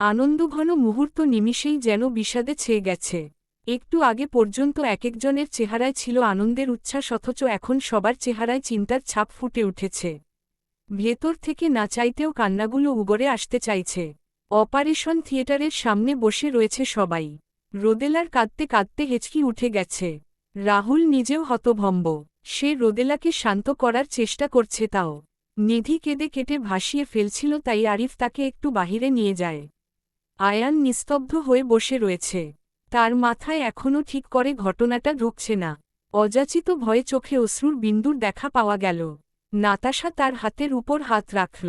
আনন্দঘন মুহূর্ত নিমিষেই যেন বিষাদে ছেয়ে গেছে। একটু আগে পর্যন্ত একেকজনের চেহারায় ছিল আনন্দের উচ্ছ্বাস, অথচ এখন সবার চেহারায় চিন্তার ছাপ ফুটে উঠেছে। ভেতর থেকে না চাইতেও কান্নাগুলো উগরে আসতে চাইছে। অপারেশন থিয়েটারের সামনে বসে রয়েছে সবাই। রোদেলার কাঁদতে কাঁদতে হেঁচকি উঠে গেছে। রাহুল নিজেও হতভম্ব। সে রোদেলাকে শান্ত করার চেষ্টা করছে, তাও নিধি কেঁদে কেটে ভাসিয়ে ফেলছিল, তাই আরিফ তাকে একটু বাহিরে নিয়ে যায়। আয়ান নিস্তব্ধ হয়ে বসে রয়েছে। তার মাথায় এখনও ঠিক করে ঘটনাটা ঢুকছে না। অযাচিত ভয়ে চোখে অশ্রুর বিন্দুর দেখা পাওয়া গেল। নাতাশা তার হাতের উপর হাত রাখল।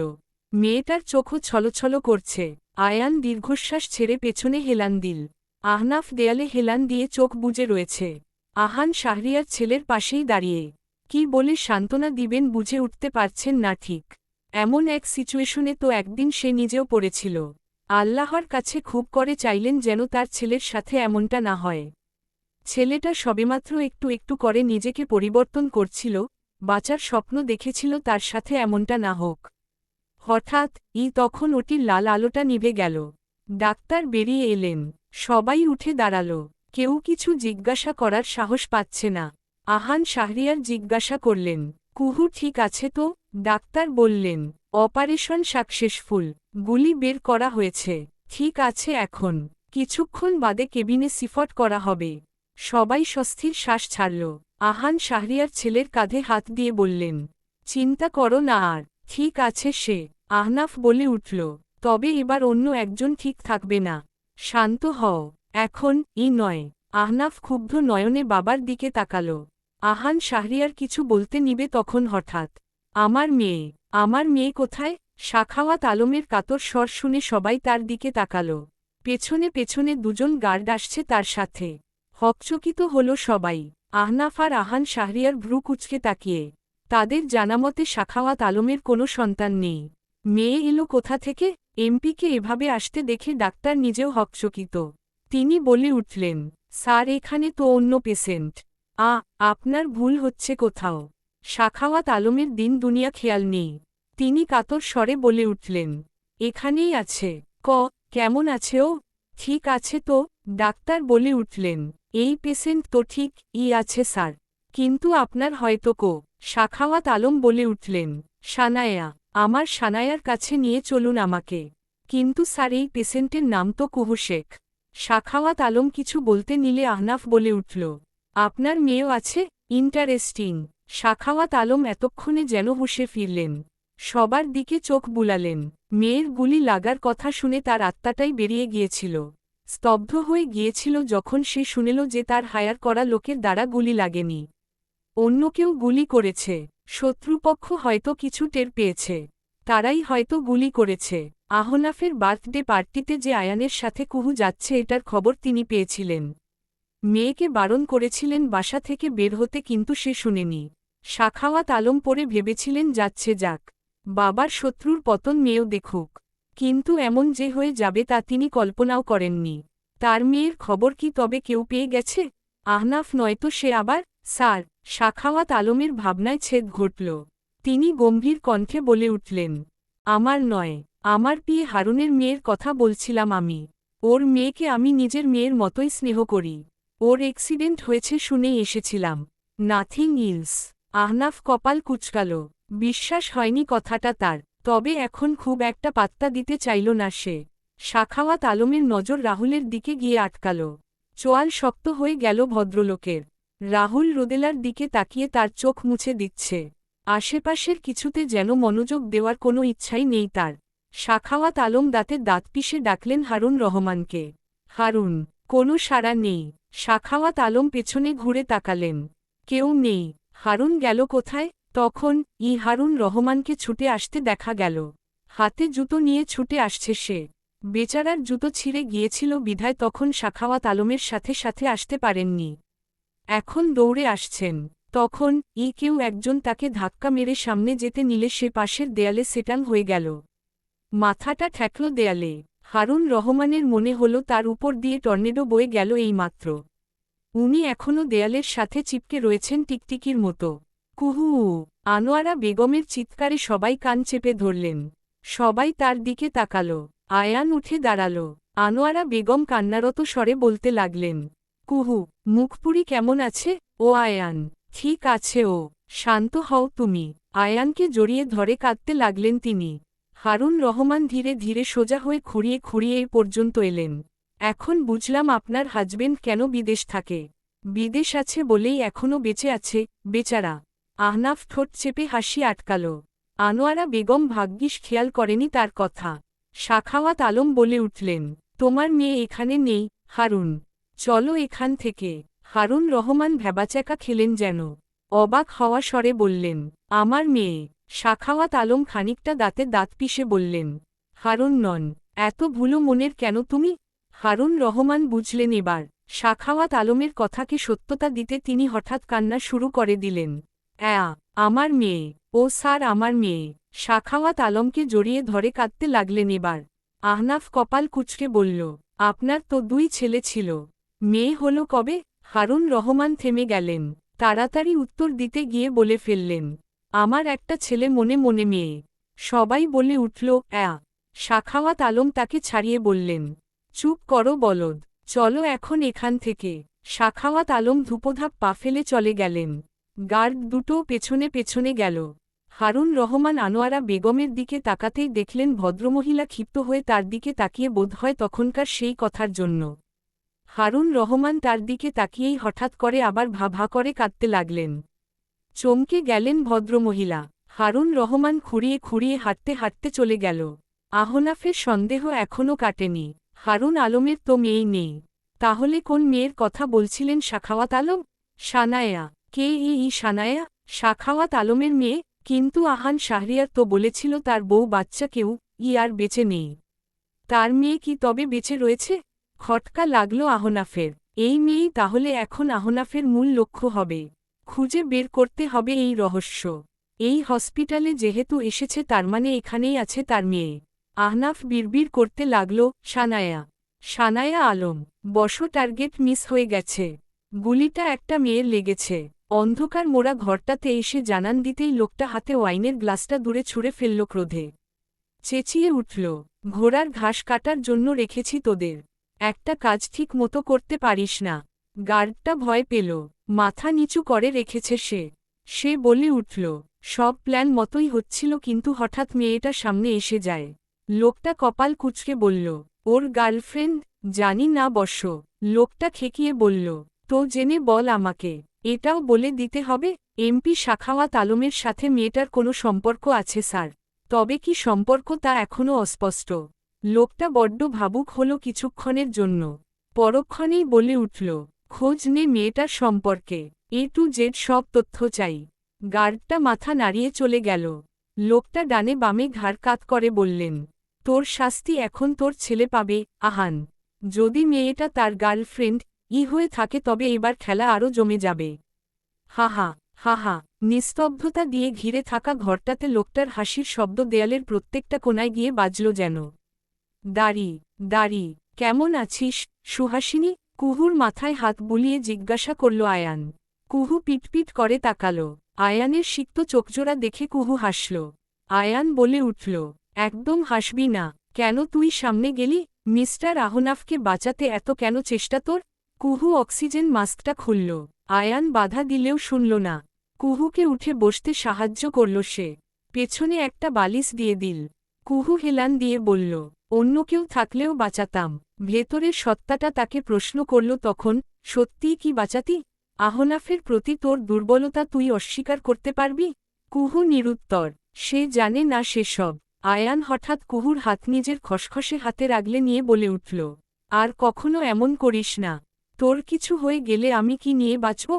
মেয়েটার চোখও ছলছল করছে। আয়ান দীর্ঘশ্বাস ছেড়ে পেছনে হেলান দিল। আহনাফ দেয়ালে হেলান দিয়ে চোখ বুজে রয়েছে। আহান শাহরিয়ার ছেলের পাশেই দাঁড়িয়ে কি বলে সান্ত্বনা দিবেন বুঝে উঠতে পারছেন না। ঠিক এমন এক সিচুয়েশনে তো একদিন সে নিজেও পড়েছিল। আল্লাহর কাছে খুব করে চাইলেন যেন তার ছেলের সাথে এমনটা না হয়। ছেলেটা সবেমাত্র একটু একটু করে নিজেকে পরিবর্তন করছিল, বাঁচার স্বপ্ন দেখেছিল তার সাথে এমনটা না হোক। হঠাৎ তখন ওটির লাল আলোটা নিভে গেল। ডাক্তার বেরিয়ে এলেন। সবাই উঠে দাঁড়াল। কেউ কিছু জিজ্ঞাসা করার সাহস পাচ্ছে না। আহান শাহরিয়ার জিজ্ঞাসা করলেন, কুহু ঠিক আছে তো? ডাক্তার বললেন, অপারেশন সাকসেসফুল, গুলি বের করা হয়েছে, ঠিক আছে। এখন কিছুক্ষণ বাদে কেবিনে শিফট করা হবে। সবাই স্বস্তির শ্বাস ছাড়ল। আহান শাহরিয়ার ছেলের কাঁধে হাত দিয়ে বললেন, চিন্তা করো না আর, ঠিক আছে সে। আহনাফ বলে উঠল, তবে এবার অন্য একজন ঠিক থাকবে না। শান্ত হও, এখন নয়। আহনাফ ক্ষুব্ধ নয়নে বাবার দিকে তাকাল। আহান শাহরিয়ার কিছু বলতে নিবে তখন হঠাৎ, আমার মেয়ে কোথায়? সাখাওয়াত আলমের কাতর স্বর শুনে সবাই তার দিকে তাকাল। পেছনে পেছনে দুজন গার্ড আসছে তার সাথে। হকচকিত হল সবাই। আহনাফ আর আহান শাহরিয়ার ভ্রু কুঁচকে তাকিয়ে। তাদের জানামতে সাখাওয়াত আলমের কোনো সন্তান নেই। মেয়ে এলো কোথা থেকে? এমপিকে এভাবে আসতে দেখে ডাক্তার নিজেও হকচকিত। তিনি বলে উঠলেন, স্যার এখানে তো অন্য পেশেন্ট। আপনার ভুল হচ্ছে কোথাও। সাখাওয়াত আলমের দিন দুনিয়া খেয়াল নেই। তিনি কাতর স্বরে বলে উঠলেন, এখানেই আছে। কেমন আছে ও? ঠিক আছে তো? ডাক্তার বলে উঠলেন, এই পেশেন্ট তো ঠিক আছে স্যার, কিন্তু আপনার হয়তো সাখাওয়াত আলম বলে উঠলেন, সানায়া, আমার সানায়ার কাছে নিয়ে চলুন আমাকে। কিন্তু স্যার এই পেশেন্টের নাম তো কুহু শেখ। সাখাওয়াত আলম কিছু বলতে নিলে আহনাফ বলে উঠল, আপনার মেয়েও আছে? ইন্টারেস্টিং। সাখাওয়াত আলম এতক্ষণে যেন হুঁশে ফিরলেন। সবার দিকে চোখ বুলালেন। মেয়ের গুলি লাগার কথা শুনে তার আত্মাটাই বেরিয়ে গিয়েছিল। স্তব্ধ হয়ে গিয়েছিল যখন সে শুনেল যে তার হায়ার করা লোকের দ্বারা গুলি লাগেনি, অন্য কেউ গুলি করেছে। শত্রুপক্ষ হয়তো কিছু টের পেয়েছে, তারাই হয়তো গুলি করেছে। আহনাফের বার্থডে পার্টিতে যে আয়ানের সাথে কুহু যাচ্ছে এটার খবর তিনি পেয়েছিলেন। মেয়েকে বারণ করেছিলেন বাসা থেকে বের হতে, কিন্তু সে শুনেনি। সাখাওয়াত আলম পরে ভেবেছিলেন যাচ্ছে যাক, বাবার শত্রুর পতন মেয়েও দেখুক। কিন্তু এমন যে হয়ে যাবে তা তিনি কল্পনাও করেননি। তার মেয়ের খবর কি তবে কেউ পেয়ে গেছে? আহনাফ নয়তো সে আবার? স্যার, সাখাওয়াত আলমের ভাবনায় ছেদ ঘটল। তিনি গম্ভীর কণ্ঠে বলে উঠলেন, আমার নয়, আমার পিয়ে হারুনের মেয়ের কথা বলছিলাম আমি। ওর মেয়েকে আমি নিজের মেয়ের মতোই স্নেহ করি। ওর অ্যাক্সিডেন্ট হয়েছে শুনেই এসেছিলাম, নাথিং ইলস। আহনাফ কপাল কুঁচকাল। বিশ্বাস হয়নি কথাটা তার, তবে এখন খুব একটা পাত্তা দিতে চাইল না সে। সাখাওয়াত আলমের নজর রাহুলের দিকে গিয়ে আটকাল। চোয়াল শক্ত হয়ে গেল ভদ্রলোকের। রাহুল রোদেলার দিকে তাকিয়ে তার চোখ মুছে দিচ্ছে। আশেপাশের কিছুতে যেন মনোযোগ দেওয়ার কোনো ইচ্ছাই নেই তার। সাখাওয়াত আলম দাঁতে দাঁত পিষে ডাকলেন হারুন রহমানকে। হারুন, কোনো সাড়া নেই। সাখাওয়াত আলম পেছনে ঘুরে তাকালেন। কেউ নেই। হারুন গেল কোথায়? তখন হারুন রহমানকে ছুটে আসতে দেখা গেল। হাতে জুতো নিয়ে ছুটে আসছে সে। বেচারার জুতো ছিঁড়ে গিয়েছিল বিধায় তখন সাখাওয়াত আলমের সাথে সাথে আসতে পারেননি। এখন দৌড়ে আসছেন। তখন কেউ একজন তাকে ধাক্কা মেরে সামনে যেতে নিলে সে পাশের দেয়ালে সেটাং হয়ে গেল। মাথাটা ঠেকল দেয়ালে। হারুন রহমানের মনে হল তার উপর দিয়ে টর্নেডো বয়ে গেল এইমাত্র। উনি এখনও দেয়ালের সাথে চিপকে রয়েছেন টিকটিকির মতো। কুহু! আনোয়ারা বেগমের চিৎকারে সবাই কান চেপে ধরলেন। সবাই তার দিকে তাকাল। আয়ান উঠে দাঁড়াল। আনোয়ারা বেগম কান্নারত স্বরে বলতে লাগলেন, কুহু, মুখপুরি কেমন আছে? ও আয়ান, ঠিক আছে ও, শান্ত হও তুমি। আয়ানকে জড়িয়ে ধরে কাঁদতে লাগলেন তিনি। হারুন রহমান ধীরে ধীরে সোজা হয়ে খুঁড়িয়ে খুঁড়িয়ে এ পর্যন্ত এলেন। এখন বুঝলাম আপনার হাজবেন্ড কেন বিদেশ থাকে। বিদেশ আছে বলেই এখনও বেঁচে আছে, বেচারা। আহনাফ ঠোঁট চেপে হাসি আটকাল। আনোয়ারা বেগম ভাগ্যিস খেয়াল করেনি তার কথা। সাখাওয়াত আলম বলে উঠলেন, তোমার মেয়ে এখানে নেই, হারুন। চলো এখান থেকে। হারুন রহমান ভ্যাবাচ্যাকা খেলেন যেন। অবাক হওয়া স্বরে বললেন, আমার মেয়ে? সাখাওয়াত আলম খানিকটা দাঁতে দাঁত পিষে বললেন, হারুন নন। এত ভুলো মনের কেন তুমি? হারুন রহমান বুঝলেন এবার সাখাওয়াত আলমের কথাকে সত্যতা দিতে তিনি হঠাৎ কান্না শুরু করে দিলেন। আমার মেয়ে, ও স্যার আমার মেয়ে। সাখাওয়াত আলমকে জড়িয়ে ধরে কাঁদতে লাগলেন এবার। আহনাফ কপাল কুঁচকে বলল, আপনার তো 2 ছেলে ছিল, মেয়ে হল কবে? হারুন রহমান থেমে গেলেন, তাড়াতাড়ি উত্তর দিতে গিয়ে বলে ফেললেন, আমার একটা ছেলে মনে মনে মেয়ে। সবাই বলে উঠল, সাখাওয়াত আলম তাকে ছাড়িয়ে বললেন, চুপ করো বলদ, চলো এখন এখান থেকে। সাখাওয়াত আলম ধূপধাপ পা ফেলে চলে গেলেন। গার্ড দুটোও পেছনে পেছনে গেল। হারুন রহমান আনোয়ারা বেগমের দিকে তাকাতেই দেখলেন ভদ্রমহিলা ক্ষিপ্ত হয়ে তার দিকে তাকিয়ে বোধহয় তখনকার সেই কথার জন্য। হারুন রহমান তার দিকে তাকিয়েই হঠাৎ করে আবার ভা ভা করে কাঁদতে লাগলেন। চমকে গেলেন ভদ্রমহিলা। হারুন রহমান খুঁড়িয়ে খুঁড়িয়ে হাঁটতে হাঁটতে চলে গেল। আহনাফের সন্দেহ এখনও কাটেনি, হারুন আলমের তো মেয়েই নেই। তাহলে কোন মেয়ের কথা বলছিলেন সাখাওয়াত আলম? সানায়া। কে এই সানায়া? সাখাওয়াত আলমের মেয়ে? কিন্তু আহান শাহরিয়ার তো বলেছিল তার বউ বাচ্চা কেউ আর বেঁচে নেই। তার মেয়ে কি তবে বেঁচে রয়েছে? খটকা লাগল আহনাফের। এই মেয়েই তাহলে এখন আহনাফের মূল লক্ষ্য হবে। খুঁজে বের করতে হবে এই রহস্য। এই হসপিটালে যেহেতু এসেছে তার মানে এখানেই আছে তার মেয়ে। আহনাফ বিড়বিড় করতে লাগল, সানায়া। সানায়া আলম, বসো, টার্গেট মিস হয়ে গেছে। গুলিটা একটা মেয়ের লেগেছে। অন্ধকার মোড়া ঘরটাতে এসে জানান দিতেই লোকটা হাতে ওয়াইনের গ্লাসটা দূরে ছুঁড়ে ফেলল ক্রোধে। চেঁচিয়ে উঠল, ঘোড়ার ঘাস কাটার জন্য রেখেছি তোদের, একটা কাজ ঠিক মতো করতে পারিস না। গার্ডটা ভয় পেল, মাথা নিচু করে রেখেছে সে বলে উঠল, সব প্ল্যান মতোই হচ্ছিল কিন্তু হঠাৎ মেয়েটা সামনে এসে যায়। লোকটা কপাল কুঁচকে বলল, ওর গার্লফ্রেন্ড? জানি না বর্ষ। লোকটা খেকিয়ে বলল, তো জেনে বল আমাকে। এটাও বলে দিতে হবে? এমপি সাখাওয়াত আলমের সাথে মেয়েটার কোনো সম্পর্ক আছে স্যার। তবে কি সম্পর্ক তা এখনও অস্পষ্ট। লোকটা বড্ড ভাবুক হল কিছুক্ষণের জন্য, পরক্ষণেই বলে উঠল, খোঁজ নে মেয়েটার সম্পর্কে, A to Z সব তথ্য চাই। গার্ডটা মাথা নাড়িয়ে চলে গেল। লোকটা ডানে বামে ঘাড় কাত করে বললেন, তোর শাস্তি এখন তোর ছেলে পাবে, আহান। যদি মেয়েটা তার গার্লফ্রেন্ড হয়ে থাকে তবে এবার খেলা আরও জমে যাবে। হাহা হাহা। নিস্তব্ধতা দিয়ে ঘিরে থাকা ঘরটাতে লোকটার হাসির শব্দ দেয়ালের প্রত্যেকটা কোনায় গিয়ে বাজল যেন। দাড়ি কেমন আছিস সুহাসিনী? কুহুর মাথায় হাত বুলিয়ে জিজ্ঞাসা করল আয়ান। কুহু পিটপিট করে তাকাল। আয়ানের সিক্ত চোখজোড়া দেখে কুহু হাসল। আয়ান বলে উঠল, একদম হাসবি না। কেন তুই সামনে গেলি? মিস্টার আহনাফকে বাঁচাতে এত কেন চেষ্টা তোর? কুহু অক্সিজেন মাস্কটা খুলল। আয়ান বাধা দিলেও শুনল না। কুহুকে উঠে বসতে সাহায্য করল সে। পেছনে একটা বালিশ দিয়ে দিল। কুহু হেলান দিয়ে বলল, অন্য কেউ থাকলেও বাঁচাতাম। ভেতরের সত্তাটা তাকে প্রশ্ন করল তখন, সত্যিই কি বাঁচাতি? আহনাফের প্রতি তোর দুর্বলতা তুই অস্বীকার করতে পারবি? কুহু নিরুত্তর। সে জানে না সেসব। আয়ান হঠাৎ কুহুর হাত নিজের খসখসে হাতে আগলে নিয়ে বলে উঠল, আর কখনো এমন করিস না। তোর কিছু হয়ে গেলে আমি কি নিয়ে বাঁচব?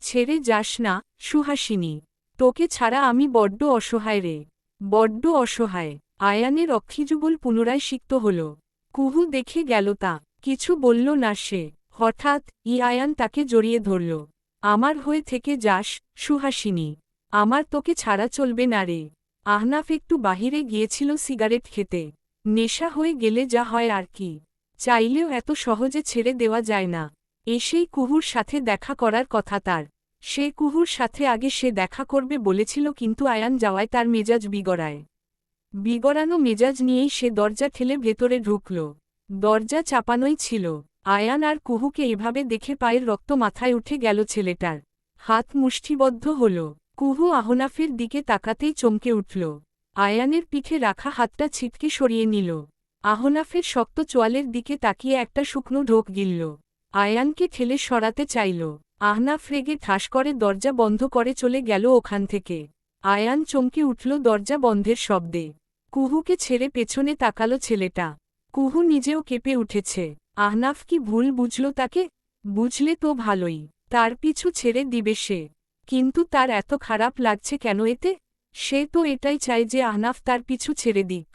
ছেড়ে যাস না সুহাসিনী। তোকে ছাড়া আমি বড্ড অসহায় রে, বড্ড অসহায়। আয়ানের অক্ষিযুগল পুনরায় সিক্ত হল। কুহু দেখে গেল তা, কিছু বলল না সে। হঠাৎ আয়ান তাকে জড়িয়ে ধরল। আমার হয়ে থেকে যাস সুহাসিনী, আমার তোকে ছাড়া চলবে না রে। আহনাফ একটু বাহিরে গিয়েছিল সিগারেট খেতে। নেশা হয়ে গেলে যা হয় আর কি, চাইলেও এত সহজে ছেড়ে দেওয়া যায় না। এসেই কুহুর সাথে দেখা করার কথা তার। সে কুহুর সাথে আগে সে দেখা করবে বলেছিল কিন্তু আয়ান যাওয়ায় তার মেজাজ বিগড়ায়। বিগড়ানো মেজাজ নিয়েই সে দরজা ঠেলে ভেতরে ঢুকল। দরজা চাপানোই ছিল। আয়ান আর কুহুকে এভাবে দেখে পায়ের রক্ত মাথায় উঠে গেল ছেলেটার। হাত মুষ্টিবদ্ধ হল। কুহু আহনাফের দিকে তাকাতেই চমকে উঠল। আয়ানের পিঠে রাখা হাতটা ছিটকে সরিয়ে নিল। আহনাফের শক্ত চোয়ালের দিকে তাকিয়ে একটা শুকনো ঢোক গিলল। আয়ানকে ঠেলে সরাতে চাইল। আহনাফ রেগে ঠাস করে দরজা বন্ধ করে চলে গেল ওখান থেকে। আয়ান চমকে উঠল দরজা বন্ধের শব্দে। কুহুকে ছেড়ে পেছনে তাকালো ছেলেটা। কুহু নিজেও কেঁপে উঠেছে। আহনাফ কি ভুল বুঝল তাকে? বুঝলে তো ভালোই, তার পিছু ছেড়ে দিবে সে। কিন্তু তার এত খারাপ লাগছে কেন এতে? সে তো এটাই চায় যে আহনাফ তার পিছু ছেড়ে দিক।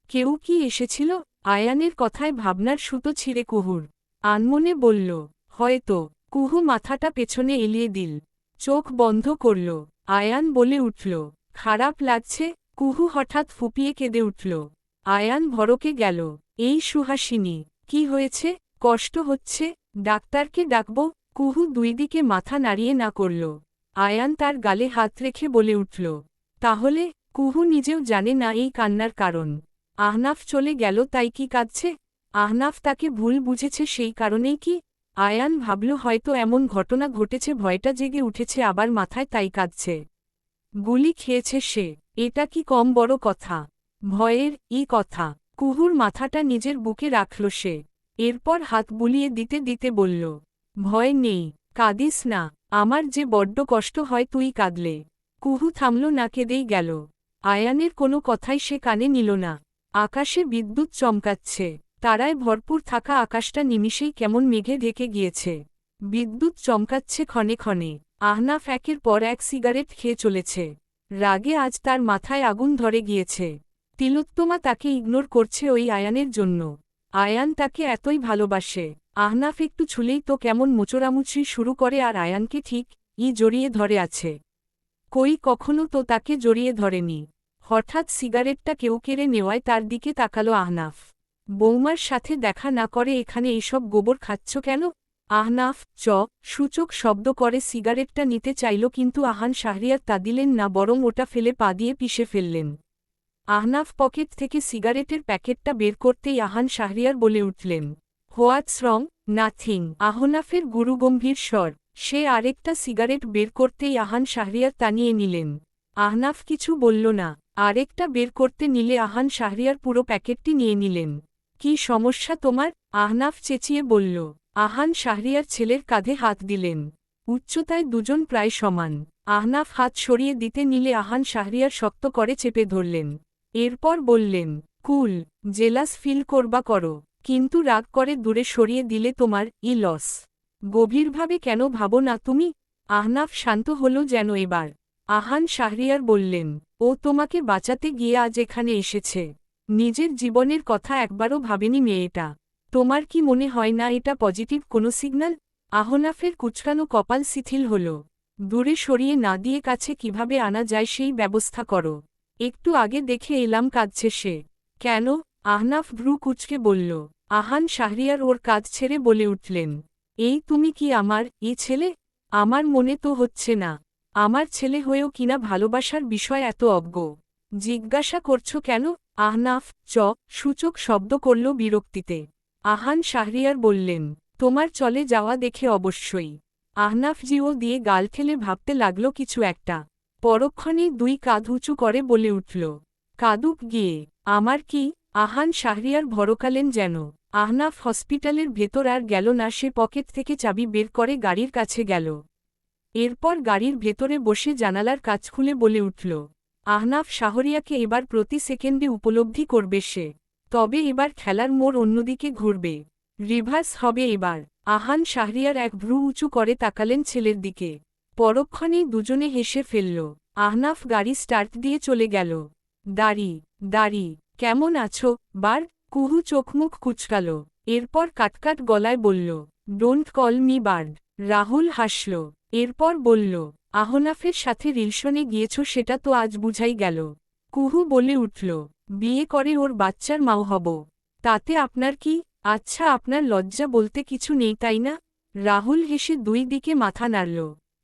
কেউ কি এসেছিল? আয়ানের কথায় ভাবনার সুতো ছিঁড়ে কুহুর। আনমনে বলল, হয়তো। কুহু মাথাটা পেছনে এলিয়ে দিল। চোখ বন্ধ করল। আয়ান বলে উঠল, খারাপ লাগছে? কুহু হঠাৎ ফুপিয়ে কেঁদে উঠল। আয়ান ভড়কে গেল। এই সুহাসিনী, কি হয়েছে? কষ্ট হচ্ছে? ডাক্তারকে ডাকব? কুহু দুই দিকে মাথা নাড়িয়ে না করল। আয়ান তার গালে হাত রেখে বলে উঠল, তাহলে? কুহু নিজেও জানে না এই কান্নার কারণ। আহনাফ চলে গেল তাই কি কাঁদছে? আহনাফ তাকে ভুল বুঝেছে সেই কারণেই কি? আয়ান ভাবল হয়তো এমন ঘটনা ঘটেছে, ভয়টা জেগে উঠেছে আবার মাথায়, তাই কাঁদছে। গুলি খেয়েছে সে, এটা কি কম বড় কথা? ভয়ের কথা। কুহুর মাথাটা নিজের বুকে রাখল সে। এরপর হাত বুলিয়ে দিতে দিতে বলল, ভয় নেই, কাঁদিস না। আমার যে বড্ড কষ্ট হয় তুই কাঁদলে। কুহু থামল না, কেঁদেই গেল। আয়ানের কোনো কথাই সে কানে নিল না। আকাশে বিদ্যুৎ চমকাচ্ছে। তারায় ভরপুর থাকা আকাশটা নিমিষেই কেমন মেঘে ঢেকে গিয়েছে। বিদ্যুৎ চমকাচ্ছে ক্ষণে ক্ষণে। আহনাফ একের পর এক সিগারেট খেয়ে চলেছে। রাগে আজ তার মাথায় আগুন ধরে গিয়েছে। তিলোত্তমা তাকে ইগনোর করছে ওই আয়ানের জন্য। আয়ান তাকে এতই ভালোবাসে। আহনাফ একটু ছুলেই তো কেমন মোচড়ামুচড়ি শুরু করে আর আয়ানকে ঠিক জড়িয়ে ধরে আছে। কই কখনো তো তাকে জড়িয়ে ধরেনি। হঠাৎ সিগারেটটা কেউ কেড়ে নেওয়ায় তার দিকে তাকালো আহনাফ। বৌমার সাথে দেখা না করে এখানে এসব গোবর খাচ্ছ কেন? আহনাফ সূচক শব্দ করে সিগারেটটা নিতে চাইল, কিন্তু আহান শাহরিয়ার তা দিলেন না, বরং ওটা ফেলে পা দিয়ে পিষে ফেললেন। আহনাফ পকেট থেকে সিগারেটের প্যাকেটটা বের করতেই আহান শাহরিয়ার বলে উঠলেন, হোয়াটস রং? নাথিং। আহনাফের গুরুগম্ভীর স্বর। সে আরেকটা সিগারেট বের করতেই আহান শাহরিয়ার তা নিয়ে নিলেন। আহনাফ কিছু বলল না। আরেকটা বের করতে নিলে আহান শাহরিয়ার পুরো প্যাকেটটি নিয়ে নিলেন। কি সমস্যা তোমার? আহনাফ চেঁচিয়ে বলল। আহান শাহরিয়ার ছেলের কাঁধে হাত দিলেন। উচ্চতায় দুজন প্রায় সমান। আহনাফ হাত সরিয়ে দিতে নিলে আহান শাহরিয়ার শক্ত করে চেপে ধরলেন। এরপর বললেন, কুল, জেলাস ফিল করবা করো, কিন্তু রাগ করে দূরে সরিয়ে দিলে তোমার লস। গভীরভাবে কেন ভাবো না তুমি? আহনাফ শান্ত হল যেন এবার। আহান শাহরিয়ার বললেন, ও তোমাকে বাঁচাতে গিয়ে আজ এখানে এসেছে। নিজের জীবনের কথা একবারও ভাবেনি মেয়েটা। তোমার কি মনে হয় না এটা পজিটিভ কোনো সিগন্যাল? আহনাফের কুচকানো কপাল শিথিল হল। দূরে সরিয়ে না দিয়ে কাছে কিভাবে আনা যায় সেই ব্যবস্থা করো। একটু আগে দেখে এলাম কাঁদছে সে। কেন? আহনাফ ভ্রু কুচকে বলল। আহান শাহরিয়ার ওর কাজ ছেড়ে বলে উঠলেন, এই তুমি কি আমার ছেলে? আমার মনে তো হচ্ছে না। আমার ছেলে হয়েও কিনা ভালোবাসার বিষয় এত অজ্ঞ। জিজ্ঞাসা করছো কেন? আহনাফ সূচক শব্দ করল বিরক্তিতে। আহান শাহরিয়ার বললেন, তোমার চলে যাওয়া দেখে অবশ্যই। আহনাফ জিও দিয়ে গাল ঠেলে ভাবতে লাগল কিছু একটা। পরক্ষণেই দুই কাঁধ উঁচু করে বলে উঠল, কাঁদুক গিয়ে। আমার কি? আহান শাহরিয়ার ভরকালেন যেন। আহনাফ হসপিটালের ভেতর আর গেল না। সে পকেট থেকে চাবি বের করে গাড়ির কাছে গেল। এরপর গাড়ির ভেতরে বসে জানালার কাচ খুলে বলে উঠল, আহনাফ শাহরিয়াকে এবার প্রতি সেকেন্ডে উপলব্ধি করবে সে। তবে এবার খেলার মোড় অন্যদিকে ঘুরবে। রিভার্স হবে এবার। আহান শাহরিয়ার এক ভ্রু উঁচু করে তাকালেন ছেলের দিকে। পরক্ষণেই দুজনে হেসে ফেলল। আহনাফ গাড়ি স্টার্ট দিয়ে চলে গেল। দাড়ি কেমন আছো বার? কুহু চোখমুখ কুচকাল। এরপর কাটকাট গলায় বলল, don't call me bird. Rahul হাসল। এরপর বলল, আহনাফের সাথে রিলেশনে গিয়েছ সেটা তো আজ বুঝাই গেল। কুহু বলে উঠল, বিয়ে করে ওর বাচ্চার মাও হব। তাতে আপনার কি? আচ্ছা, আপনার লজ্জা বলতে কিছু নেই তাই না? রাহুল হেসে দুই দিকে মাথা নাড়ল।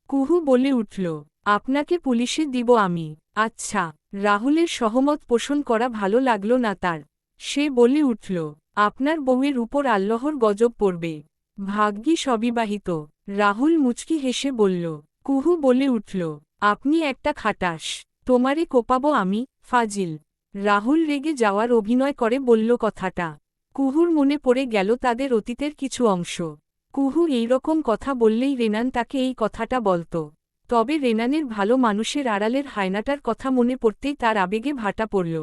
কুহু বলে উঠল, আপনাকে পুলিশে দিব আমি। আচ্ছা। রাহুলের সহমত পোষণ করা ভালো লাগল না তার। সে বলে উঠল, আপনার বউয়ের উপর আল্লাহর গজব পড়বে। ভাগ্যিস অবিবাহিত। রাহুল মুচকি হেসে বলল। কুহু বলে উঠল, আপনি একটা খাটাস। তোমারে কোপাবো আমি, ফাজিল। রাহুল রেগে যাওয়ার অভিনয় করে বলল কথাটা। কুহুর মনে পড়ে গেল তাদের অতীতের কিছু অংশ। কুহু এইরকম কথা বললেই রেনান তাকে এই কথাটা বলত। তবে রেনানের ভালো মানুষের আড়ালের হায়নাটার কথা মনে পড়তেই তার আবেগে ভাটা পড়ল।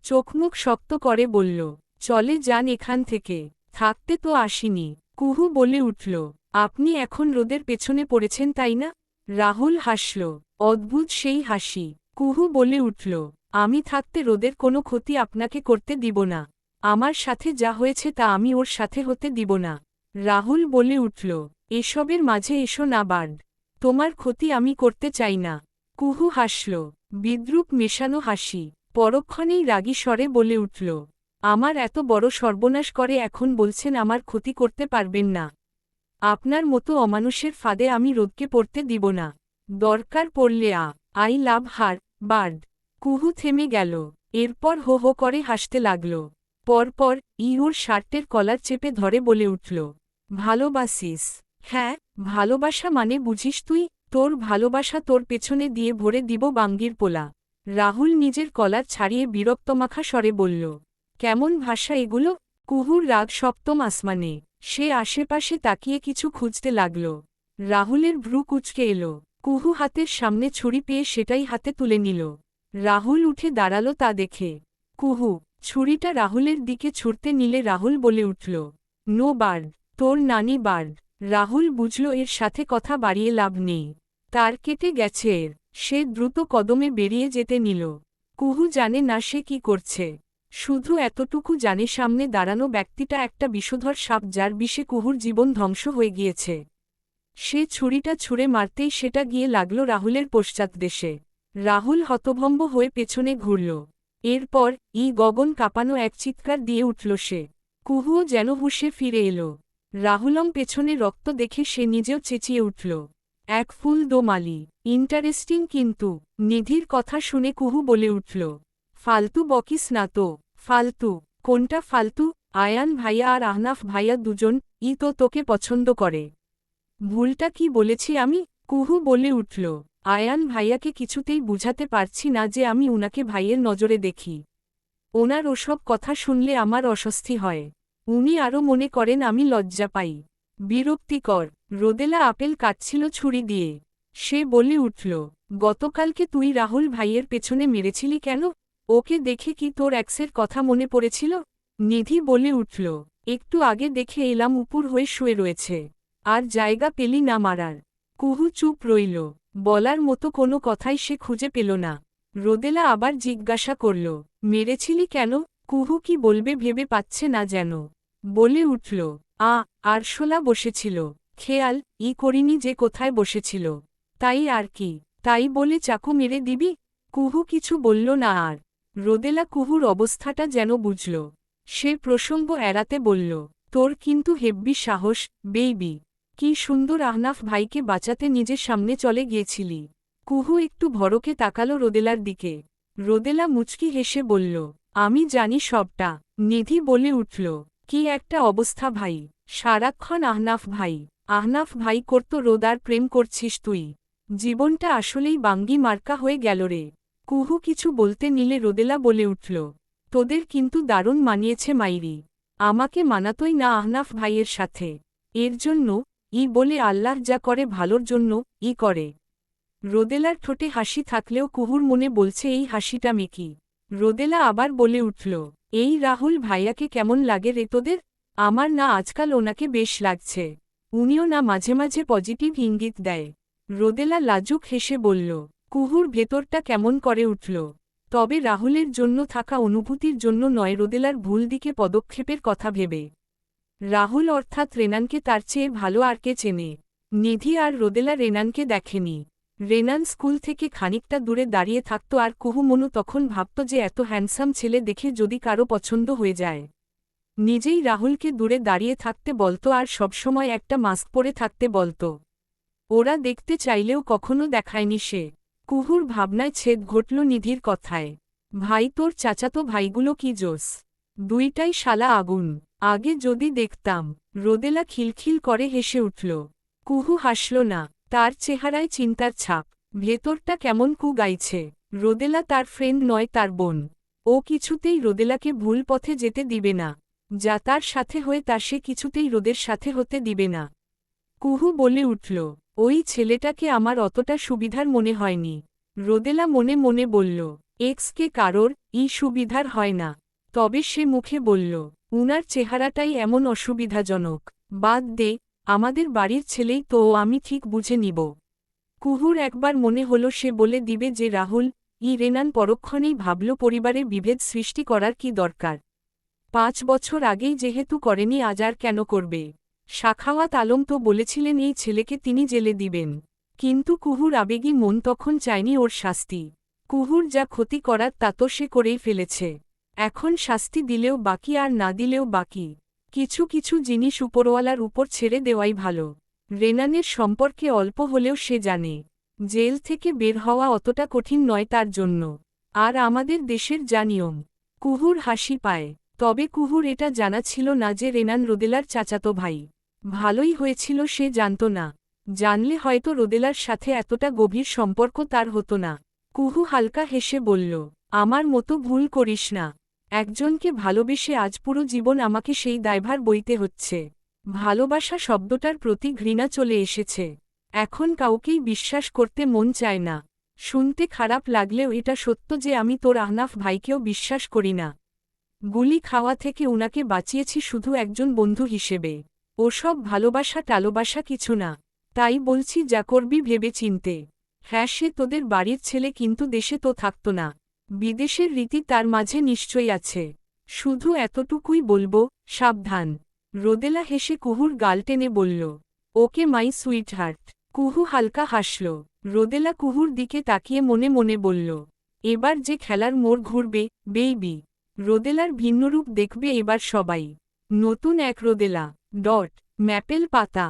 চোখমুখ শক্ত করে বলল, চলে যান এখান থেকে। থাকতে তো আসিনি। কুহু বলে উঠল, আপনি এখন রোদের পেছনে পড়েছেন তাই না? রাহুল হাসল, অদ্ভুত সেই হাসি। কুহু বলে উঠল, আমি থাকতে রোদের কোনো ক্ষতি আপনাকে করতে দিব না। আমার সাথে যা হয়েছে তা আমি ওর সাথে হতে দিব না। রাহুল বলে উঠল, এসবের মাঝে এসো না বার্ড। তোমার ক্ষতি আমি করতে চাই না। কুহু হাসল, বিদ্রূপ মেশানো হাসি। পরক্ষণেই রাগী স্বরে বলে উঠল, আমার এত বড় সর্বনাশ করে এখন বলছেন আমার ক্ষতি করতে পারবেন না। আপনার মতো অমানুষের ফাঁদে আমি রোদকে পড়তে দিব না। দরকার পড়লে আই লাভ হার, বার্ড। কুহু থেমে গেল। এরপর হো হো করে হাসতে লাগল। পরপর ওর শার্টের কলার চেপে ধরে বলে উঠল, ভালোবাসিস? হ্যাঁ, ভালোবাসা মানে বুঝিস তুই? তোর ভালোবাসা তোর পেছনে দিয়ে ভরে দিব বাঙ্গির পোলা। রাহুল নিজের কলার ছাড়িয়ে বিরক্তমাখা স্বরে বলল, কেমন ভাষা এগুলো? কুহুর রাগ সপ্তম আসমানে। সে আশেপাশে তাকিয়ে কিছু খুঁজতে লাগল। রাহুলের ভ্রু কুঁচকে এলো। কুহু হাতের সামনে ছুরি পেয়ে সেটাই হাতে তুলে নিল। রাহুল উঠে দাঁড়াল তা দেখে। কুহু ছুরিটা রাহুলের দিকে ছুঁড়তে নিলে রাহুল বলে উঠল, নো বার্ড, তোর নানি বার্ড। রাহুল বুঝল এর সাথে কথা বাড়িয়ে লাভ নেই। তার কেটে গেছে এর। সে দ্রুত কদমে বেরিয়ে যেতে নিল। কুহু জানে না সে কি করছে। শুধু এতটুকু জানে সামনে দাঁড়ানো ব্যক্তিটা একটা বিষধর সাপ যার বিষে কুহুর জীবন ধ্বংস হয়ে গিয়েছে। সে ছুরিটা ছুঁড়ে মারতেই সেটা গিয়ে লাগল রাহুলের পশ্চাৎদেশে। রাহুল হতভম্ব হয়ে পেছনে ঘুরল। এরপর গগন কাঁপানো এক চিৎকার দিয়ে উঠল সে। কুহুও যেন হুঁশে ফিরে এলো। রাহুলম পেছনে রক্ত দেখে সে নিজেও চেঁচিয়ে উঠল, এক ফুল দো মালি। ইন্টারেস্টিং কিন্তু। নিধির কথা শুনে কুহু বলে উঠল, ফালতু বকিস না তো। ফালতু? কোনটা ফালতু? আয়ান ভাইয়া আর আহনাফ ভাইয়া দুজন তো তোকে পছন্দ করে। ভুলটা কি বলেছি আমি? কুহু বলে উঠল, আয়ান ভাইয়াকে কিছুতেই বুঝাতে পারছি না যে আমি উনাকে ভাইয়ের নজরে দেখি। ওনার ওসব কথা শুনলে আমার অস্বস্তি হয়। উনি আরও মনে করেন আমি লজ্জা পাই। বিরক্তিকর। রোদেলা আপেল কাটছিল ছুরি দিয়ে। সে বলে উঠল, গতকালকে তুই রাহুল ভাইয়ের পেছনে মেরেছিলি কেন? ওকে দেখে কি তোর এক্সের কথা মনে পড়েছিল? নিধি বলে উঠল, একটু আগে দেখে এলাম উপুর হয়ে শুয়ে রয়েছে। আর জায়গা পেলি না মারার। কুহু চুপ রইল। বলার মতো কোনো কথাই সে খুঁজে পেল না। রোদেলা আবার জিজ্ঞাসা করল, মেরেছিলি কেন? কুহু কি বলবে ভেবে পাচ্ছে না যেন। বলে উঠল, আরশোলা বসেছিল। খেয়াল করিনি যে কোথায় বসেছিল। তাই আর কি? তাই বলে চাকু মেরে দিবি? কুহু কিছু বলল না আর। রোদেলা কুহুর অবস্থাটা যেন বুঝল। সে প্রসঙ্গ এড়াতে বলল, তোর কিন্তু হেব্বি সাহস, বেইবি। কি সুন্দর আহনাফ ভাইকে বাঁচাতে নিজের সামনে চলে গিয়েছিলি। কুহু একটু ভরকে তাকালো রোদেলার দিকে। রোদেলা মুচকি হেসে বলল, আমি জানি সবটা। নিধি বলে উঠল, কি একটা অবস্থা ভাই। সারাক্ষণ আহনাফ ভাই। আহনাফ ভাই করতো রোদ আর প্রেম করছিস তুই। জীবনটা আসলেই বাঙ্গি মার্কা হয়ে গেল রে। কুহু কিছু বলতে নিলে রোদেলা বলে উঠল, তোদের কিন্তু দারুণ মানিয়েছে মাইরি। আমাকে মানাতই না আহনাফ ভাইয়ের সাথে। এর জন্য বলে আল্লাহ যা করে ভালোর জন্য করে। রোদেলার ঠোঁটে হাসি থাকলেও কুহুর মনে বলছে এই হাসিটা মেকি। রোদেলা আবার বলে উঠল, এই রাহুল ভাইয়াকে কেমন লাগে রে তোদের? আমার না আজকাল ওনাকে বেশ লাগছে। উনিও না মাঝে মাঝে পজিটিভ ইঙ্গিত দেয়। রোদেলা লাজুক হেসে বলল, কুহুর ভেতরটা কেমন করে উঠল। তবে রাহুলের জন্য থাকা অনুভূতির জন্য নয়, রোদেলার ভুল দিকে পদক্ষেপের কথা ভেবে। রাহুল অর্থাৎ রেনানকে তার চেয়ে ভালো আর কে চেনে? নিধি আর রোদেলা রেনানকে দেখেনি। রেনান স্কুল থেকে খানিকটা দূরে দাঁড়িয়ে থাকত আর কুহু মনু তখন ভাবত যে এত হ্যান্ডসাম ছেলে দেখে যদি কারো পছন্দ হয়ে যায়। নিজেই রাহুলকে দূরে দাঁড়িয়ে থাকতে বলত আর সবসময় একটা মাস্ক পরে থাকতে বলত। ওরা দেখতে চাইলেও কখনো দেখায়নি সে। কুহুর ভাবনায় ছেদ ঘটল নিধির কথায়। ভাই তোর চাচাতো ভাইগুলো কি জোস, দুইটাই শালা আগুন, আগে যদি দেখতাম। রোদেলা খিলখিল করে হেসে উঠল। কুহু হাসল না, তার চেহারায় চিন্তার ছাপ। ভেতরটা কেমন কু গাইছে। রোদেলা তার ফ্রেন্ড নয়, তার বোন। ও কিছুতেই রোদেলাকে ভুল পথে যেতে দিবে না। যা তার সাথে হয়ে তা সে কিছুতেই রোদের সাথে হতে দিবে না। কুহু বলে উঠল, ওই ছেলেটাকে আমার অতটা সুবিধার মনে হয়নি। রোদেলা মনে মনে বলল, এক্সকে কারোর সুবিধার হয় না। তবে সে মুখে বলল, উনার চেহারাটাই এমন অসুবিধাজনক। বাদ দে, আমাদের বাড়ির ছেলেই তো, আমি ঠিক বুঝে নিব। কুহুর একবার মনে হল সে বলে দিবে যে রাহুল রেনান। পরক্ষণেই ভাবল পরিবারে বিভেদ সৃষ্টি করার কি দরকার। 5 বছর আগেই যেহেতু করেনি, আজ আর কেন করবে। সাখাওয়াত আলম তো বলেছিলেন এই ছেলেকে তিনি জেলে দিবেন। কিন্তু কুহুর আবেগী মন তখন চায়নি ওর শাস্তি। কুহুর যা ক্ষতি করার তা তো সে করেই ফেলেছে। এখন শাস্তি দিলেও বাকি, আর না দিলেও বাকি। কিছু কিছু জিনিস উপরওয়ালার উপর ছেড়ে দেওয়াই ভালো। রেনানের সম্পর্কে অল্প হলেও সে জানে। জেল থেকে বের হওয়া অতটা কঠিন নয় তার জন্য। আর আমাদের দেশের যা নিয়ম। কুহুর হাসি পায়। তবে কুহুর এটা জানা ছিল না যে রেনান রোদেলার চাচাতো ভাই। ভালোই হয়েছিল সে জানত না। জানলে হয়তো রোদেলার সাথে এতটা গভীর সম্পর্ক তার হতো না। কুহু হালকা হেসে বলল, আমার মতো ভুল করিস না। একজনকে ভালোবেসে আজ পুরো জীবন আমাকে সেই দায়ভার বইতে হচ্ছে। ভালোবাসা শব্দটার প্রতি ঘৃণা চলে এসেছে। এখন কাউকেই বিশ্বাস করতে মন চায় না। শুনতে খারাপ লাগলেও এটা সত্য যে আমি তোর আহনাফ ভাইকেও বিশ্বাস করি না। গুলি খাওয়া থেকে উনাকে বাঁচিয়েছি শুধু একজন বন্ধু হিসেবে। ওসব ভালোবাসা টালোবাসা কিছু না। তাই বলছি, যা করবি ভেবে চিনতে। হ্যাঁ, সে তোদের বাড়ির ছেলে, কিন্তু দেশে তো থাকত না। বিদেশের রীতি তার মাঝে নিশ্চয়ই আছে। শুধু এতটুকুই বলবো, সাবধান। রোদেলা হেসে কুহুর গাল টেনে বলল, ওকে মাই সুইটহার্ট। কুহু হালকা হাসল। রোদেলা কুহুর দিকে তাকিয়ে মনে মনে বলল, এবার যে খেলার মোড় ঘুরবে, বেইবি। রোদেলার ভিন্নরূপ দেখবে এবার সবাই। নতুন এক রোদেলা ম্যাপেল পাতা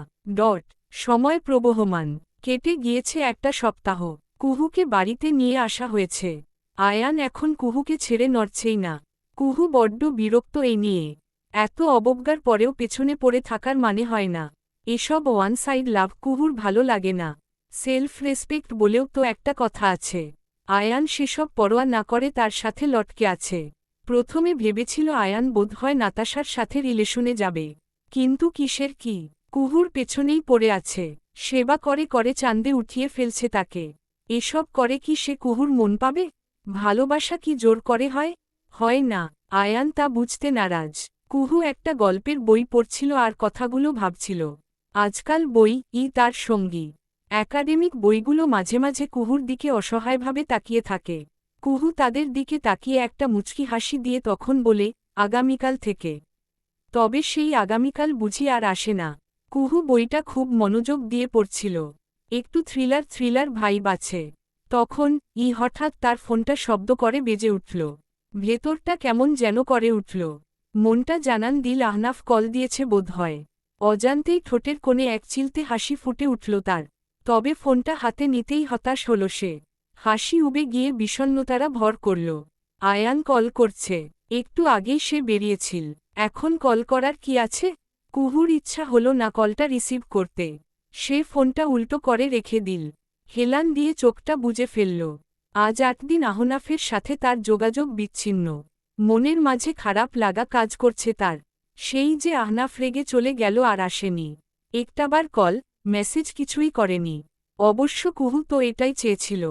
সময় প্রবহমান। কেটে গিয়েছে একটা সপ্তাহ। কুহুকে বাড়িতে নিয়ে আসা হয়েছে। আয়ান এখন কুহুকে ছেড়ে নড়ছেই না। কুহু বড্ড বিরক্ত এই নিয়ে। এত অবজ্ঞার পরেও পেছনে পড়ে থাকার মানে হয় না। এসব ওয়ান সাইড লাভ কুহুর ভালো লাগে না। সেলফ রেসপেক্ট বলেও তো একটা কথা আছে। আয়ান সেসব পরোয়া না করে তার সাথে লটকে আছে। প্রথমে ভেবেছিল আয়ান বোধহয় নাতাশার সাথে রিলেশনে যাবে। কিন্তু কিসের কি, কুহুর পেছনেই পড়ে আছে। সেবা করে করে চাঁদে উঠিয়ে ফেলছে তাকে। এসব করে কি সে কুহুর মন পাবে? ভালোবাসা কি জোর করে হয়? হয় না। আয়ান তা বুঝতে নারাজ। কুহু একটা গল্পের বই পড়ছিল আর কথাগুলো ভাবছিল। আজকাল বই তার সঙ্গী। একাডেমিক বইগুলো মাঝে মাঝে কুহুর দিকে অসহায়ভাবে তাকিয়ে থাকে। কুহু তাদের দিকে তাকিয়ে একটা মুচকি হাসি দিয়ে তখন বলে, আগামীকাল থেকে। তবে সেই আগামীকাল বুঝি আর আসে না। কুহু বইটা খুব মনোযোগ দিয়ে পড়ছিল। একটু থ্রিলার ভাইব আছে। তখন হঠাৎ তার ফোনটা শব্দ করে বেজে উঠল। ভেতরটা কেমন যেন করে উঠল। মনটা জানান দিল আহনাফ কল দিয়েছে বোধহয়। অজান্তেই ঠোঁটের কোণে এক চিলতে হাসি ফুটে উঠল তার। তবে ফোনটা হাতে নিতেই হতাশ হল সে। হাসি উবে গিয়ে বিষণ্ণতারা ভর করল। আয়ান কল করছে। একটু আগেই সে বেরিয়েছিল। এখন কল করার কি আছে? কুহুর ইচ্ছা হলো না কলটা রিসিভ করতে। সে ফোনটা উল্টো করে রেখে দিল। হেলান দিয়ে চোখটা বুজে ফেলল। আজ 8 দিন আহনাফের সাথে তার যোগাযোগ বিচ্ছিন্ন। মনের মাঝে খারাপ লাগা কাজ করছে তার। সেই যে আহনাফ রেগে চলে গেল আর আসেনি। একটাবার কল, মেসেজ কিছুই করেনি। অবশ্য কুহু তো এটাই চেয়েছিল।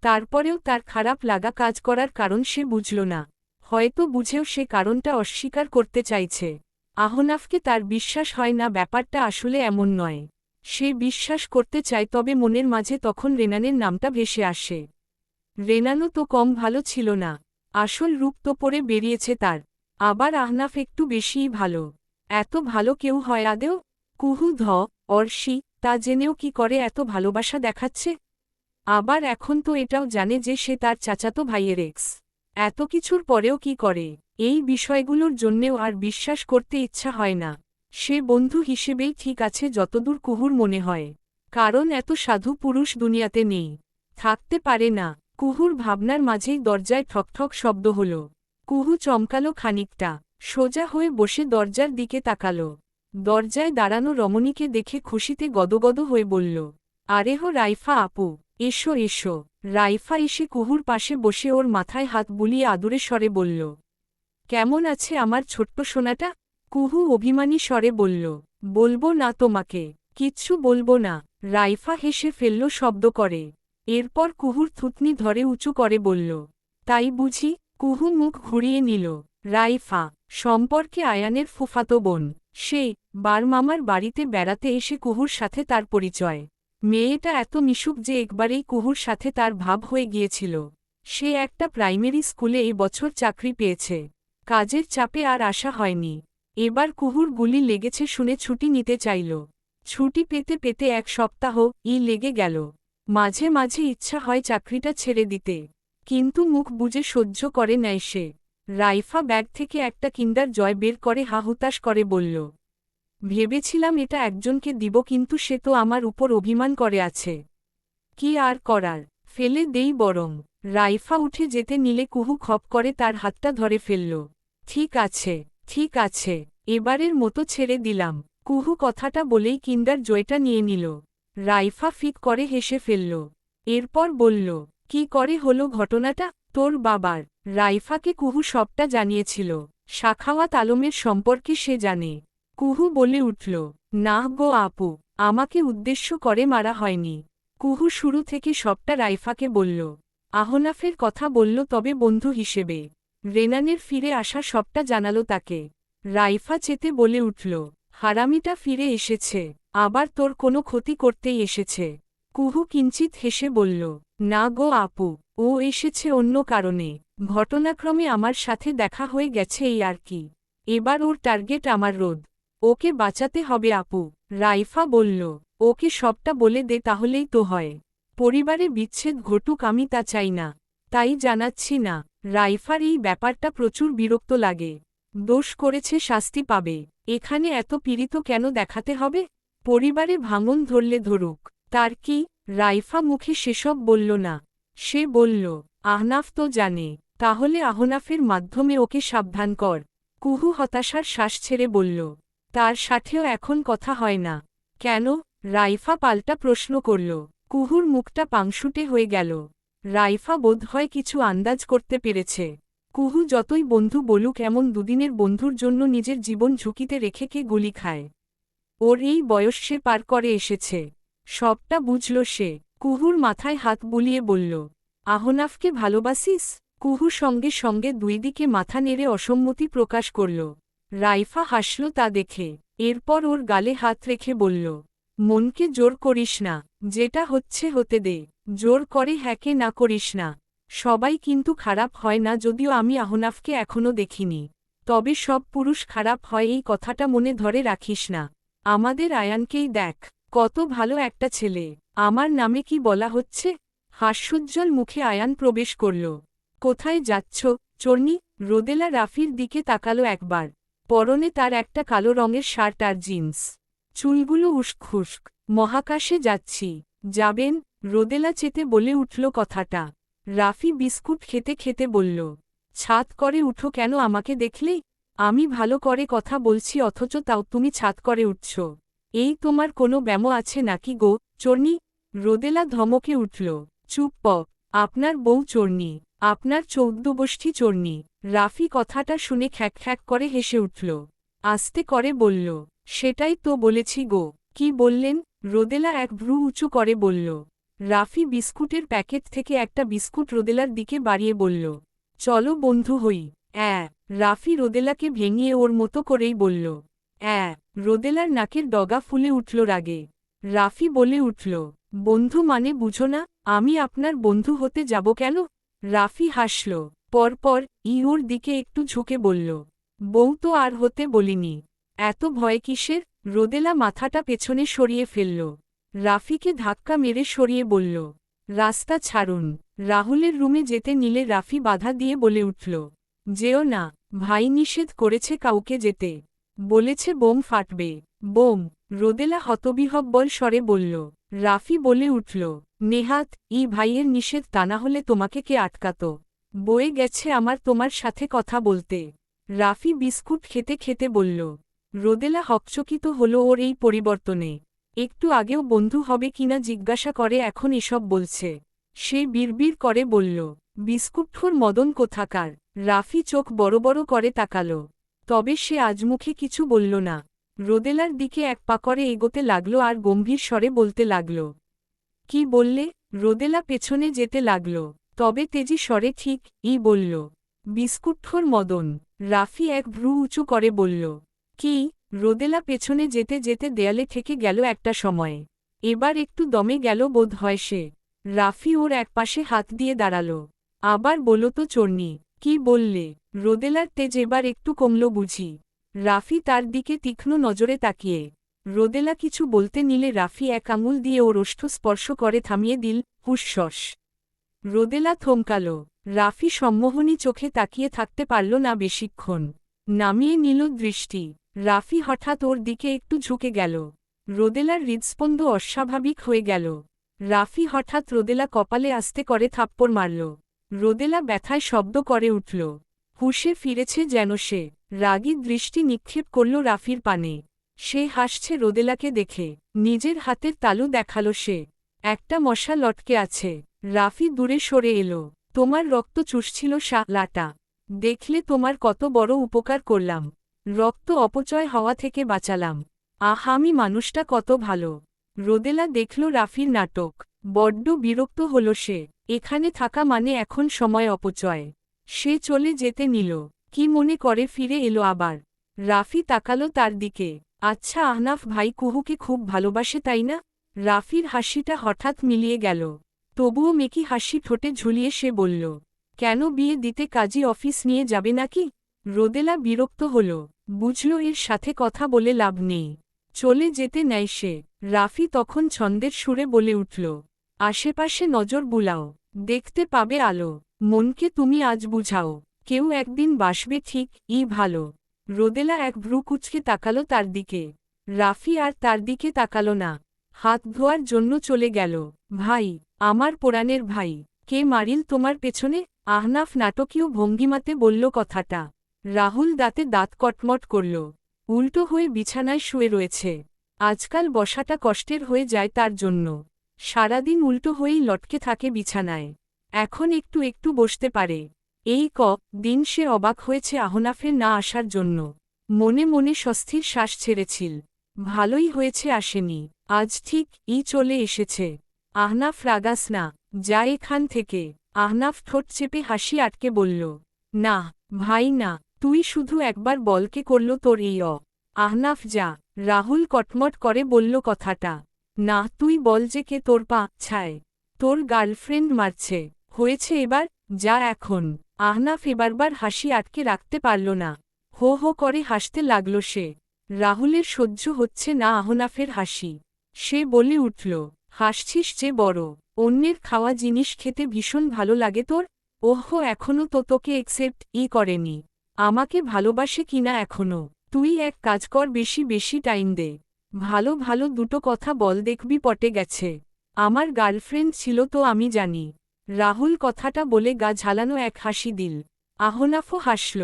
তারপরেও তার খারাপ লাগা কাজ করার কারণ সে বুঝল না। হয়তো বুঝেও সে কারণটা অস্বীকার করতে চাইছে। আহনাফকে তার বিশ্বাস হয় না ব্যাপারটা আসলে এমন নয়। সে বিশ্বাস করতে চায়, তবে মনের মাঝে তখন রেনানের নামটা ভেসে আসে। রেনানও তো কম ভালো ছিল না। আসল রূপ তো পরে বেরিয়েছে তার। আবার আহনাফ একটু বেশিই ভালো। এত ভালো কেউ হয় আদেও? কুহু অর্শি তা জেনেও কি করে এত ভালোবাসা দেখাচ্ছে? আবার এখন তো এটাও জানে যে সে তার চাচাতো ভাইয়ের এক্স। এত কিছুর পরেও কি করে? এই বিষয়গুলোর জন্যেও আর বিশ্বাস করতে ইচ্ছা হয় না। সে বন্ধু হিসেবেই ঠিক আছে যতদূর কুহুর মনে হয়। কারণ এত সাধু পুরুষ দুনিয়াতে নেই। থাকতে পারে না। কুহুর ভাবনার মাঝেই দরজায় ঠকঠক শব্দ হল। কুহু চমকালো খানিকটা, সোজা হয়ে বসে দরজার দিকে তাকালো। দরজায় দাঁড়ানো রমণীকে দেখে খুশিতে গদগদ হয়ে বলল, আরে হো রাইফা আপু, এসো এসো। রাইফা এসে কুহুর পাশে বসে ওর মাথায় হাত বুলিয়ে আদুরে স্বরে বলল, কেমন আছে আমার ছোট্ট সোনাটা? কুহু অভিমানী স্বরে বলল, বলবো না তোমাকে, কিচ্ছু বলবো না। রাইফা হেসে ফেলল শব্দ করে। এরপর কুহুর থুতনি ধরে উঁচু করে বলল, তাই বুঝি? কুহু মুখ ঘুরিয়ে নিল। রাইফা সম্পর্কে আয়ানের ফুফাতো বোন। সে মামার বাড়িতে বেড়াতে এসে কুহুর সাথে তার পরিচয়। মেয়েটা এত মিশুক যে একবারেই কুহুর সাথে তার ভাব হয়ে গিয়েছিল। সে একটা প্রাইমারি স্কুলে এই বছর চাকরি পেয়েছে। কাজের চাপে আর আসা হয়নি। এবার কুহুর গুলি লেগেছে শুনে ছুটি নিতে চাইল। ছুটি পেতে পেতে 1 সপ্তাহ লেগে গেল। মাঝে মাঝে ইচ্ছা হয় চাকরিটা ছেড়ে দিতে, কিন্তু মুখ বুজে সহ্য করে নেয় সে। রাইফা ব্যাগ থেকে একটা কিন্ডার জয় বের করে হাহুতাশ করে বলল, ভেবেছিলাম এটা একজনকে দিব, কিন্তু সে তো আমার উপর অভিমান করে আছে। কি আর করার, ফেলে দেই বরং। রাইফা উঠে যেতে নিলে কুহু খপ করে তার হাতটা ধরে ফেলল। ঠিক আছে, ঠিক আছে, এবারের মতো ছেড়ে দিলাম। কুহু কথাটা বলেই কিন্ডার জয়টা নিয়ে নিল। রাইফা ফিক করে হেসে ফেলল। এরপর বলল, কি করে হলো ঘটনাটা? তোর বাবার। রাইফাকে কুহু সবটা জানিয়েছিল। সাখাওয়াত আলমের সম্পর্কে সে জানে। কুহু বলে উঠল, না গো আপু, আমাকে উদ্দেশ্য করে মারা হয়নি। কুহু শুরু থেকে সবটা রাইফাকে বলল। আহনাফের কথা বলল, তবে বন্ধু হিসেবে। রেনানের ফিরে আসা সবটা জানালো তাকে। রাইফা চেতে বলে উঠল, হারামিটা ফিরে এসেছে, আবার তোর কোনো ক্ষতি করতেই এসেছে। কুহু কিঞ্চিত হেসে বলল, না গো আপু, ও এসেছে অন্য কারণে। ঘটনাক্রমে আমার সাথে দেখা হয়ে গেছে এই আর কি। এবার ওর টার্গেট আমার রোদ। ওকে বাঁচাতে হবে আপু। রাইফা বলল, ওকে সবটা বলে দে, তাহলেই তো হয়। পরিবারে বিচ্ছেদ ঘটুক, আমি তা চাই না। তাই জানাচ্ছি না। রাইফার এই ব্যাপারটা প্রচুর বিরক্ত লাগে। দোষ করেছে, শাস্তি পাবে। এখানে এত পীড়িত কেন দেখাতে হবে? পরিবারে ভাঙন ধরলে ধরুক, তার কি? রাইফা মুখে সেসব বলল না। সে বলল, আহনাফ তো জানে, তাহলে আহনাফের মাধ্যমে ওকে সাবধান কর। কুহু হতাশার শ্বাস ছেড়ে বলল, তার সাথেও এখন কথা হয় না কেন? রাইফা পাল্টা প্রশ্ন করল। কুহুর মুখটা পাংশুটে হয়ে গেল। রাইফা বোধহয় কিছু আন্দাজ করতে পেরেছে। কুহু যতই বন্ধু বলুক, এমন দুদিনের বন্ধুর জন্য নিজের জীবন ঝুঁকিতে রেখে কে গুলি খায়? ওর এই বয়স সে পার করে এসেছে। সবটা বুঝল সে। কুহুর মাথায় হাত বুলিয়ে বলল, আহনাফকে ভালোবাসিস? কুহু সঙ্গে সঙ্গে দুই দিকে মাথা নেড়ে অসম্মতি প্রকাশ করল। রাইফা হাসল তা দেখে। এরপর ওর গালে হাত রেখে বলল, মনকে জোর করিস না, যেটা হচ্ছে হতে দে। জোর করে হ্যাকে না করিস না। সবাই কিন্তু খারাপ হয় না, যদিও আমি আহনাফকে এখনো দেখিনি। তবে সব পুরুষ খারাপ হয়, এই কথাটা মনে ধরে রাখিস না। আমাদের আয়ানকেই দেখ, কত ভালো একটা ছেলে। আমার নামে কি বলা হচ্ছে? হাস্যোজ্জ্বল মুখে আয়ান প্রবেশ করল। কোথায় যাচ্ছ, চর্নি? রোদেলা রাফির দিকে তাকালো একবার। পরনে তার একটা কালো রঙের শার্ট আর জিন্স। চুলগুলো উস্ক-খুস্ক। মহাকাশে যাচ্ছি। যাবেন? রোদেলা চেতে বলে উঠল কথাটা। রাফি বিস্কুট খেতে খেতে বলল, ছাদ করে উঠো কেন আমাকে দেখলেই? আমি ভালো করে কথা বলছি, অথচ তাও তুমি ছাদ করে উঠছ। এই তোমার কোনো ব্যামো আছে নাকি গো, চর্নি? রোদেলা ধমকে উঠল, চুপ প। আপনার বউ চর্নি, আপনার 14 গোষ্ঠী চর্নি। রাফি কথাটা শুনে খ্যাক খ্যাক করে হেসে উঠল। আস্তে করে বলল, সেটাই তো বলেছি গো। কি বললেন? রোদেলা এক ভ্রু উঁচু করে বলল। রাফি বিস্কুটের প্যাকেট থেকে একটা বিস্কুট রোদেলার দিকে বাড়িয়ে বলল, চলো বন্ধু হই। রাফি রোদেলাকে ভেঙিয়ে ওর মতো করেই বলল, রোদেলার নাকের ডগা ফুলে উঠল রাগে। রাফি বলে উঠল, বন্ধু মানে বুঝো না? আমি আপনার বন্ধু হতে যাব কেন? রাফি হাসল। পরপর ওর দিকে একটু ঝুঁকে বলল, বউ তো আর হতে বলিনি। এত ভয় কিসের? রোদেলা মাথাটা পেছনে সরিয়ে ফেলল। রাফিকে ধাক্কা মেরে সরিয়ে বলল, রাস্তা ছাড়ুন। রাহুলের রুমে যেতে নিলে রাফি বাধা দিয়ে বলে উঠল, যেও না, ভাই নিষেধ করেছে কাউকে যেতে। বলেছে বোম ফাটবে। বোম? রোদেলা হতবিহ্বল স্বরে বলল, রাফি বলে উঠল, নেহাত, ভাইয়ের নিষেধ তা না হলে তোমাকে কে আটকাত? বয়ে গেছে আমার তোমার সাথে কথা বলতে। রাফি বিস্কুট খেতে খেতে বলল। রোদেলা হকচকিত হল ওর এই পরিবর্তনে। একটু আগেও বন্ধু হবে কিনা জিজ্ঞাসা করে এখন এসব বলছে। সে বিড়বিড় করে বলল, বিস্কুটখোর মদন কোথাকার। রাফি চোখ বড় বড় করে তাকাল। তবে সে আজমুখে কিছু বলল না। রোদেলার দিকে এক পা করে এগোতে লাগল আর গম্ভীর স্বরে বলতে লাগল। কি বললে? রোদেলা পেছনে যেতে লাগল। তবে তেজি স্বরে ঠিক বলল, বিস্কুটখোর মদন। রাফি এক ভ্রু উঁচু করে বলল, কি? রোদেলা পেছনে যেতে যেতে দেয়ালে ঠেকে গেল একটা সময়ে। এবার একটু দমে গেল বোধ হয় সে। রাফি ওর একপাশে হাত দিয়ে দাঁড়াল। আবার বলো তো চোরনি, কি বললে? রোদেলার তেজ এবার একটু কমল বুঝি। রাফি তার দিকে তীক্ষ্ণ নজরে তাকিয়ে। রোদেলা কিছু বলতে নিলে রাফি এক আঙুল দিয়ে ওর ওষ্ঠ স্পর্শ করে থামিয়ে দিল, হুসশস। রোদেলা থমকাল। রাফি সম্মোহনী চোখে তাকিয়ে থাকতে পারল না বেশিক্ষণ। নামিয়ে নিল দৃষ্টি। রাফি হঠাৎ ওর দিকে একটু ঝুঁকে গেল। রোদেলার হৃদস্পন্দ অস্বাভাবিক হয়ে গেল। রাফি হঠাৎ রোদেলা কপালে আস্তে করে থাপ্পড় মারল। রোদেলা ব্যথায় শব্দ করে উঠল। হুঁশে ফিরেছে যেন সে। রাগী দৃষ্টি নিক্ষেপ করল রাফির পানে। সে হাসছে রোদেলাকে দেখে। নিজের হাতের তালু দেখাল সে। একটা মশা লটকে আছে। রাফি দূরে সরে এলো। তোমার রক্ত চুষছিল লাটা। দেখলে তোমার কত বড় উপকার করলাম। রক্ত অপচয় হওয়া থেকে বাঁচালাম। আমি মানুষটা কত ভালো। রোদেলা দেখল রাফির নাটক। বড্ড বিরক্ত হল সে। এখানে থাকা মানে এখন সময় অপচয়। সে চলে যেতে নিল। কি মনে করে ফিরে এলো আবার। রাফি তাকালো তার দিকে। আচ্ছা আহনাফ ভাই কুহুকে খুব ভালোবাসে তাই না? রাফির হাসিটা হঠাৎ মিলিয়ে গেল। তবুও মেকি হাসি ঠোঁটে ঝুলিয়ে সে বলল, কেন বিয়ে দিতে কাজী অফিস নিয়ে যাবে নাকি? রোদেলা বিরক্ত হল। বুঝল এর সাথে কথা বলে লাভ নেই। চলে যেতে নেয় সে। রাফি তখন ছন্দের সুরে বলে উঠল, আশেপাশে নজর বুলাও। দেখতে পাবে আলো। মনকে তুমি আজ বুঝাও। কেউ একদিন বাসবে ঠিক ভালো। রোদেলা এক ভ্রু কুচকে তাকালো তার দিকে। রাফি আর তার দিকে তাকালো না। হাত ধোয়ার জন্য চলে গেল। ভাই, আমার পোড়ানের ভাই, কে মারিল তোমার পেছনে? আহনাফ নাটকীয় ভঙ্গিমাতে বলল কথাটা। রাহুল দাঁতে দাঁত কটমট করল। উল্টো হয়ে বিছানায় শুয়ে রয়েছে। আজকাল বসাটা কষ্টের হয়ে যায় তার জন্য। সারাদিন উল্টো হয়েই লটকে থাকে বিছানায়। এখন একটু একটু বসতে পারে। এই দিন সে অবাক হয়েছে আহনাফের না আসার জন্য। মনে মনে স্বস্তির শ্বাস ছেড়েছিল। ভালোই হয়েছে আসেনি। আজ ঠিক চলে এসেছে। আহনাফ রাগাস না, যা এখান থেকে। আহনাফ ঠোঁট চেপে হাসি আটকে বলল, না ভাই না, তুই শুধু একবার বলকে করল তোর এই আহনাফ যা। রাহুল কটমট করে বলল কথাটা। না তুই বল যে কে তোর পা ছায়। তোর গার্লফ্রেন্ড মারছে। হয়েছে এবার, যা এখন। আহনাফ এবারবার হাসি আটকে রাখতে পারল না। হো হো করে হাসতে লাগল সে। রাহুলের সহ্য হচ্ছে না আহনাফের হাসি। সে বলে উঠল, হাসছিস যে বড়। অন্যের খাওয়া জিনিস খেতে ভীষণ ভালো লাগে তোর? ওহো এখনও তো তোকে একসেপ্ট করেনি। আমাকে ভালোবাসে কিনা এখনও? তুই এক কাজ কর, বেশি বেশি টাইম দে। ভালো ভালো দুটো কথা বল, দেখবি পটে গেছে। আমার গার্লফ্রেন্ড ছিল তো আমি জানি। রাহুল কথাটা বলে গা ঝালানো এক হাসি দিল। আহনাফও হাসল।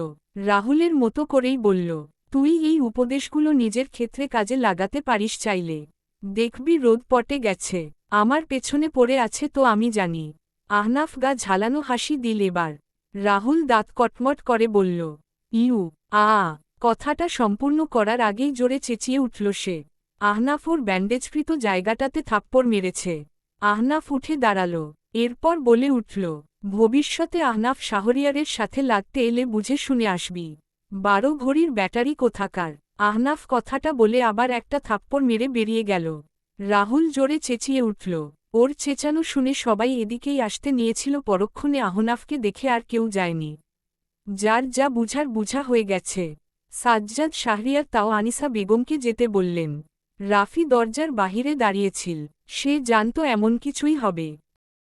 রাহুলের মতো করেই বলল, তুই এই উপদেশগুলো নিজের ক্ষেত্রে কাজে লাগাতে পারিস চাইলে। দেখবি রোদ পটে গেছে। আমার পেছনে পড়ে আছে তো আমি জানি। আহনাফ গা ঝালানো হাসি দিল এবার। রাহুল দাঁত কটমট করে বলল, কথাটা সম্পূর্ণ করার আগেই জোরে চেঁচিয়ে উঠল সে। আহনাফ ওর ব্যান্ডেজকৃত জায়গাটাতে থাপ্পড় মেরেছে। আহনাফ উঠে দাঁড়াল। এরপর বলে উঠল, ভবিষ্যতে আহনাফ শাহরিয়ারের সাথে লাগতে এলে বুঝে শুনে আসবি। 12 ঘড়ির ব্যাটারি কোথাকার। আহনাফ কথাটা বলে আবার একটা থাপ্পড় মেরে বেরিয়ে গেল। রাহুল জোরে চেঁচিয়ে উঠল। ওর চেঁচানো শুনে সবাই এদিকেই আসতে নিয়েছিল। পরক্ষণে আহনাফকে দেখে আর কেউ যায়নি। যার যা বুঝার বুঝা হয়ে গেছে। সাজ্জাদ শাহরিয়ার তাও আনিসা বেগমকে যেতে বললেন। রাফি দরজার বাহিরে দাঁড়িয়েছিল। সে জানত এমন কিছুই হবে।